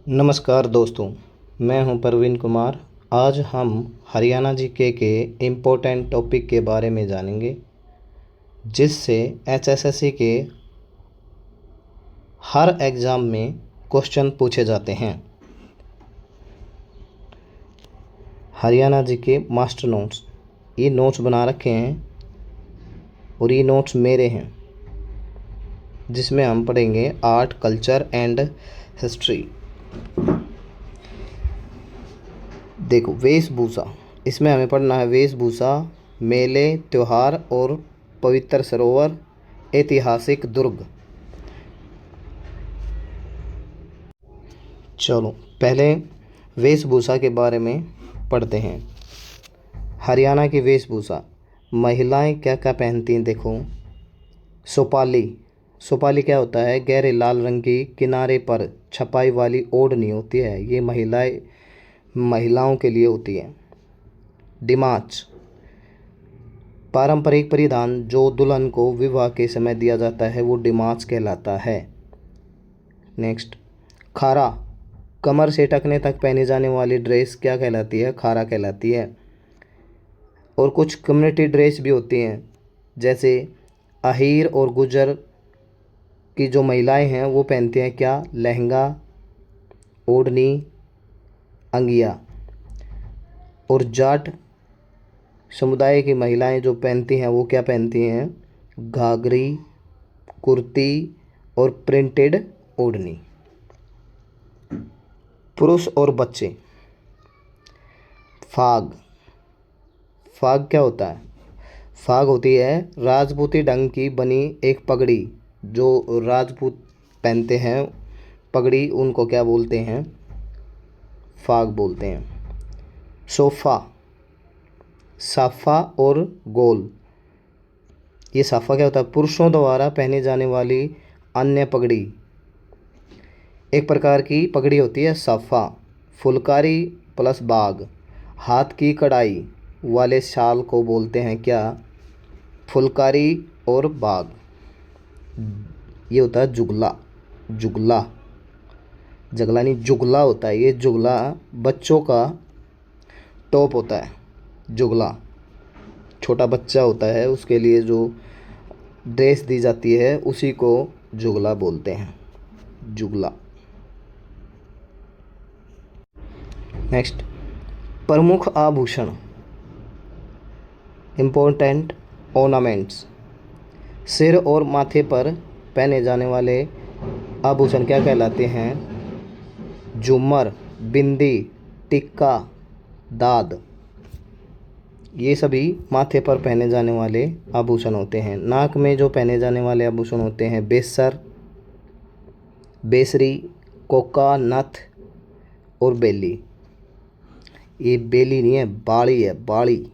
नमस्कार दोस्तों, मैं हूं प्रवीण कुमार। आज हम हरियाणा जीके के इम्पोर्टेंट टॉपिक के बारे में जानेंगे, जिससे एचएसएससी के हर एग्ज़ाम में क्वेश्चन पूछे जाते हैं। हरियाणा जीके मास्टर नोट्स, ये नोट्स बना रखे हैं और ये नोट्स मेरे हैं, जिसमें हम पढ़ेंगे आर्ट, कल्चर एंड हिस्ट्री। देखो, वेशभूषा, इसमें हमें पढ़ना है वेशभूषा, मेले, त्योहार और पवित्र सरोवर, ऐतिहासिक दुर्ग। चलो पहले वेशभूषा के बारे में पढ़ते हैं। हरियाणा की वेशभूषा, महिलाएं क्या क्या पहनती हैं। देखो, सोपाली क्या होता है? गहरे लाल रंग की किनारे पर छपाई वाली ओढ़नी होती है। ये महिलाओं के लिए होती है। डिमाच, पारंपरिक परिधान जो दुल्हन को विवाह के समय दिया जाता है, वो डिमाच कहलाता है। नेक्स्ट, खारा, कमर से टखने तक पहनी जाने वाली ड्रेस क्या कहलाती है? खारा कहलाती है। और कुछ कम्युनिटी ड्रेस भी होती हैं, जैसे अहीर और गुजर की जो महिलाएं हैं वो पहनती हैं क्या? लहंगा, ओढ़नी, अंगिया। और जाट समुदाय की महिलाएं जो पहनती हैं वो क्या पहनती हैं? घाघरी, कुर्ती और प्रिंटेड ओढ़नी। पुरुष और बच्चे, फाग क्या होता है? फाग होती है राजपूती ढंग की बनी एक पगड़ी, जो राजपूत पहनते हैं पगड़ी, उनको क्या बोलते हैं? फाग बोलते हैं। साफा और गोल, ये साफा क्या होता है? पुरुषों द्वारा पहनी जाने वाली अन्य पगड़ी, एक प्रकार की पगड़ी होती है साफा। फुलकारी प्लस बाग, हाथ की कढ़ाई वाले शाल को बोलते हैं क्या? फुलकारी और बाग। ये होता है जुगला, जगला नहीं, जुगला होता है। ये जुगला बच्चों का टॉप होता है। जुगला छोटा बच्चा होता है, उसके लिए जो ड्रेस दी जाती है उसी को जुगला बोलते हैं। जुगला। नेक्स्ट, प्रमुख आभूषण, इम्पोर्टेंट ऑर्नामेंट्स, सिर और माथे पर पहने जाने वाले आभूषण क्या कहलाते हैं? झूमर, बिंदी, टिक्का, दाद, ये सभी माथे पर पहने जाने वाले आभूषण होते हैं। नाक में जो पहने जाने वाले आभूषण होते हैं बेसर, बेसरी, कोका, नथ और बेली। ये बेली नहीं है, बाड़ी है, बाड़ी।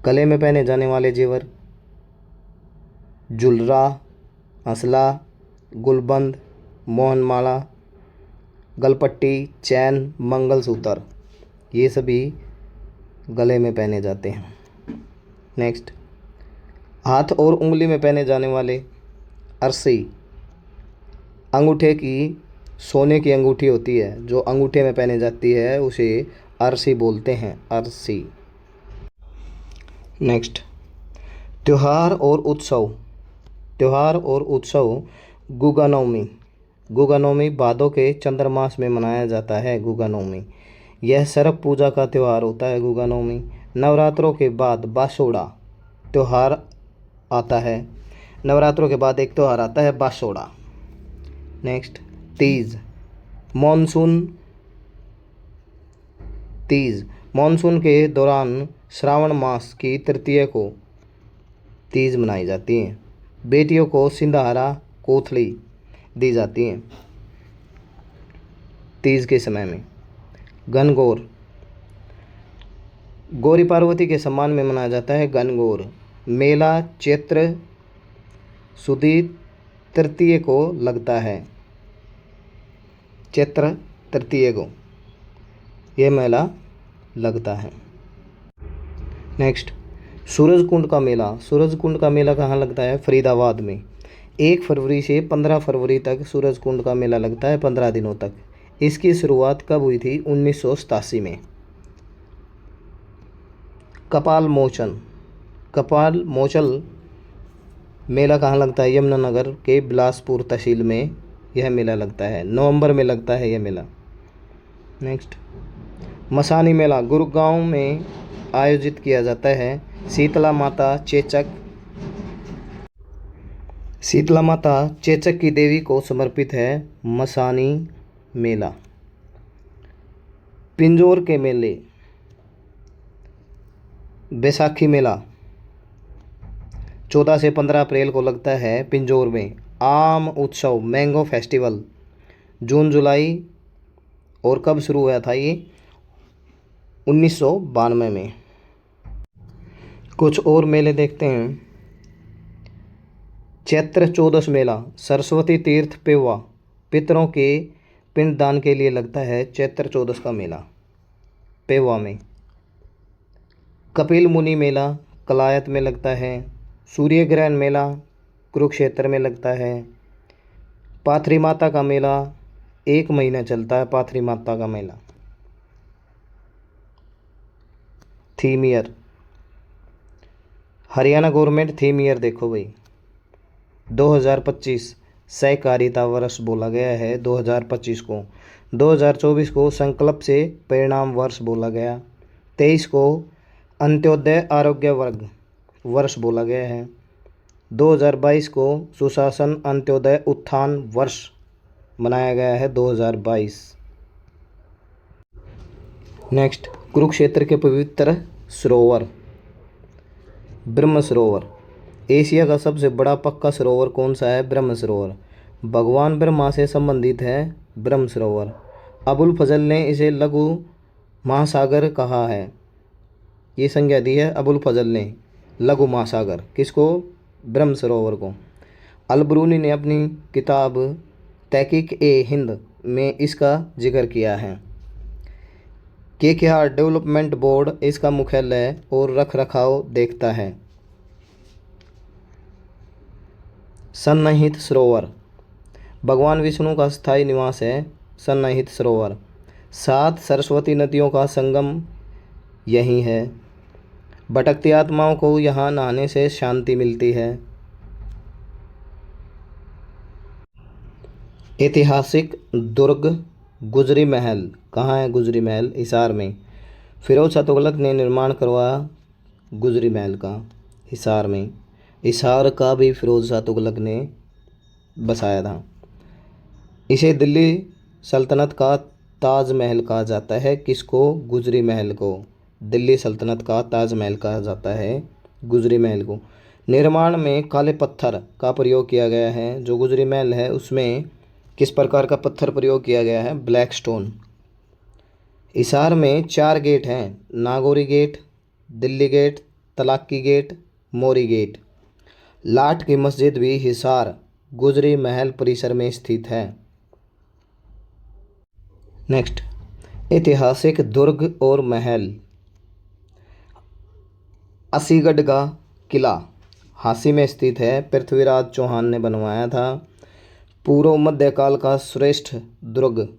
गले में पहने जाने वाले जेवर, जुलरा, हंसला, गुलबंद, मोहनमाला, गलपट्टी, चैन, मंगलसूत्र, ये सभी गले में पहने जाते हैं। नेक्स्ट, हाथ और उंगली में पहने जाने वाले अरसी, अंगूठे की सोने की अंगूठी होती है, जो अंगूठे में पहने जाती है उसे अरसी बोलते हैं, अरसी। नेक्स्ट, त्योहार और उत्सव, गुगा नवमी भादों के चंद्रमास में मनाया जाता है। गुगा नवमी, यह सर्प पूजा का त्यौहार होता है। गुगा नवमी। नवरात्रों के बाद बासोड़ा त्यौहार आता है। नवरात्रों के बाद एक त्यौहार आता है बासोड़ा। नेक्स्ट, तीज, मॉनसून के दौरान श्रावण मास की तृतीया को तीज मनाई जाती है। बेटियों को सिंदहारा, कोथली दी जाती हैं तीज के समय में। गणगौर, गौरी पार्वती के सम्मान में मनाया जाता है गणगौर। मेला चैत्र सुदी तृतीय को लगता है। चैत्र तृतीय को यह मेला लगता है। नेक्स्ट, सूरजकुंड का मेला कहाँ लगता है? फरीदाबाद में। 1 फरवरी से 15 फरवरी तक सूरज कुंड का मेला लगता है 15 दिनों तक। इसकी शुरुआत कब हुई थी? 1987 में। कपाल मोचन, कपाल मोचन मेला कहाँ लगता है? यमुनानगर के बिलासपुर तहसील में यह मेला लगता है। नवंबर में लगता है यह मेला। नेक्स्ट, मसानी मेला गुरुगांव में आयोजित किया जाता है। शीतला माता चेचक की देवी को समर्पित है मसानी मेला। पिंजौर के मेले, बैसाखी मेला 14 से 15 अप्रैल को लगता है पिंजौर में। आम उत्सव मैंगो फेस्टिवल जून जुलाई, और कब शुरू हुआ था ये? 1992 में। कुछ और मेले देखते हैं। चैत्र चौदस मेला सरस्वती तीर्थ पेवा, पितरों के पिंडदान के लिए लगता है चैत्र चौदस का मेला पेवा में। कपिल मुनि मेला कलायत में लगता है। सूर्य ग्रहण मेला कुरुक्षेत्र में लगता है। पाथरी माता का मेला 1 महीना चलता है। पाथरी माता का मेला। Theme year, Haryana government theme year देखो भाई, 2025 सहकारिता वर्ष बोला गया है 2025 को। 2024 को संकल्प से परिणाम वर्ष बोला गया। 23 को अंत्योदय आरोग्य वर्ग वर्ष बोला गया है। 2022 को सुशासन अंत्योदय उत्थान वर्ष मनाया गया है 2022। नेक्स्ट, कुरुक्षेत्र के पवित्र सरोवर ब्रह्म सरोवर। एशिया का सबसे बड़ा पक्का सरोवर कौन सा है? ब्रह्म सरोवर। भगवान ब्रह्मा से संबंधित है ब्रह्म सरोवर। अबुल फजल ने इसे लघु महासागर कहा है। ये संज्ञा दी है अबुल फजल ने लघु महासागर किसको? ब्रह्म सरोवर को। अलबरूनी ने अपनी किताब तहकीक ए हिंद में इसका जिक्र किया है। केकेआर डेवलपमेंट बोर्ड इसका मुख्यालय और रख रखाव देखता है। सन्निहित सरोवर भगवान विष्णु का स्थायी निवास है सन्निहित सरोवर। 7 सरस्वती नदियों का संगम यहीं है। भटकती आत्माओं को यहाँ नहाने से शांति मिलती है। ऐतिहासिक दुर्ग गुजरी महल कहाँ है? गुजरी महल हिसार में। फिरोज शाह तुगलक ने निर्माण करवाया गुजरी महल का हिसार में। हिसार का भी फिरोज शाह तुगलक ने बसाया था। इसे दिल्ली सल्तनत का ताजमहल कहा जाता है। किसको? गुजरी महल को। दिल्ली सल्तनत का ताजमहल कहा जाता है गुजरी महल को। निर्माण में काले पत्थर का प्रयोग किया गया है। जो गुजरी महल है उसमें किस प्रकार का पत्थर प्रयोग किया गया है? Black stone. हिसार में 4 गेट हैं, Nagauri gate, Delhi gate, Talaki gate, Mori gate. लाट की मस्जिद भी हिसार गुजरी महल परिसर में स्थित है। नेक्स्ट, ऐतिहासिक दुर्ग और महल। असीगढ़ का किला हांसी में स्थित है। पृथ्वीराज चौहान ने बनवाया था। पूर्व मध्यकाल का श्रेष्ठ दुर्ग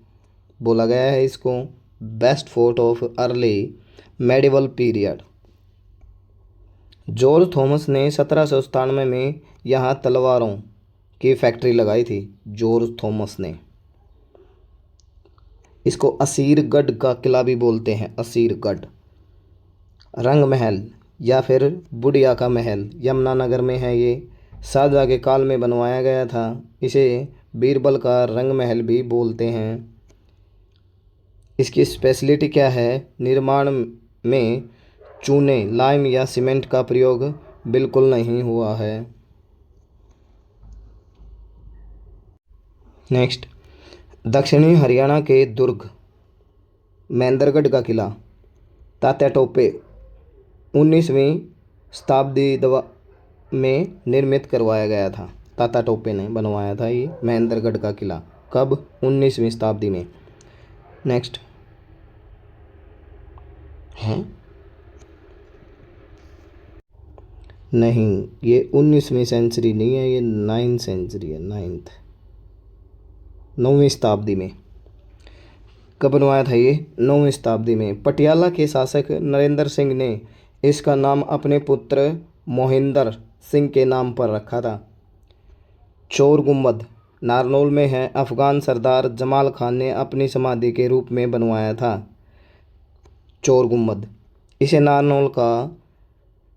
बोला गया है इसको। Best fort of early medieval period. George Thomas ने 1797 में यहाँ तलवारों की फैक्ट्री लगाई थी। जॉर्ज थॉमस ने। इसको असीरगढ़ का किला भी बोलते हैं, असीरगढ़। रंग महल या फिर बुढ़िया का महल यमुनानगर में है। ये शाहजहाँ के काल में बनवाया गया था। इसे बीरबल का रंग महल भी बोलते हैं। इसकी स्पेशलिटी क्या है? निर्माण में चूने, लाइम या सीमेंट का प्रयोग बिल्कुल नहीं हुआ है। नेक्स्ट, दक्षिणी हरियाणा के दुर्ग महेंद्रगढ़ का किला तात्या टोपे 19वीं शताब्दी में निर्मित करवाया गया था। तात्या टोपे ने बनवाया था ये महेंद्रगढ़ का किला। कब? 19वीं शताब्दी में। नेक्स्ट है नहीं, ये 19वीं सेंचुरी नहीं है, ये 9th सेंचुरी है, 9वीं शताब्दी में। कब बनवाया था ये? 9वीं शताब्दी में। पटियाला के शासक नरेंद्र सिंह ने इसका नाम अपने पुत्र मोहिंदर सिंह के नाम पर रखा था। चोर गुम्बद नारनौल में है, अफगान सरदार जमाल खान ने अपनी समाधि के रूप में बनवाया था चोर गुम्बद। इसे नारनौल का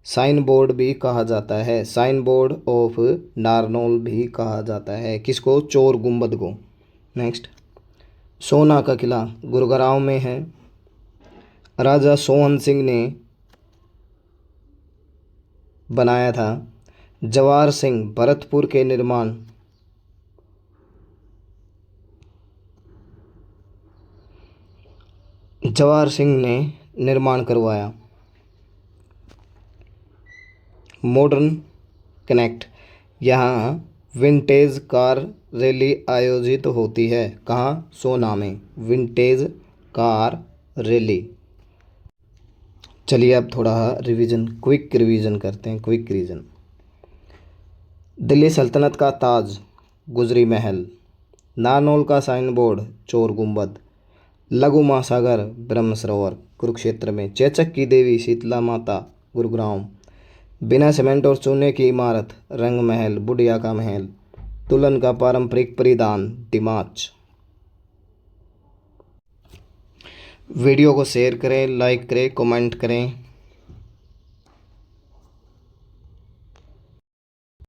साइन बोर्ड भी कहा जाता है, साइन बोर्ड ऑफ नारनौल भी कहा जाता है। किसको? चोर गुम्बद को। नेक्स्ट, सोना का किला गुरुग्राम में है, राजा सोहन सिंह ने बनाया था। जवाहर सिंह भरतपुर के निर्माण जवाहर सिंह ने निर्माण करवाया। मॉडर्न कनेक्ट, यहाँ विंटेज कार रैली आयोजित होती है। कहाँ? सोना में विंटेज कार रैली। चलिए अब थोड़ा रिवीजन, क्विक रिवीजन करते हैं। Quick revision. दिल्ली सल्तनत का ताज गुजरी महल, नारनौल का साइन बोर्ड चोर गुम्बद, लघु महासागर ब्रह्म सरोवर कुरुक्षेत्र में, चेचक की देवी शीतला माता गुरुग्राम, बिना सीमेंट और चूने की इमारत रंग महल बुढ़िया का महल, दुल्हन का पारंपरिक परिधान डिमाच। वीडियो को शेयर करें, लाइक करें, कमेंट करें।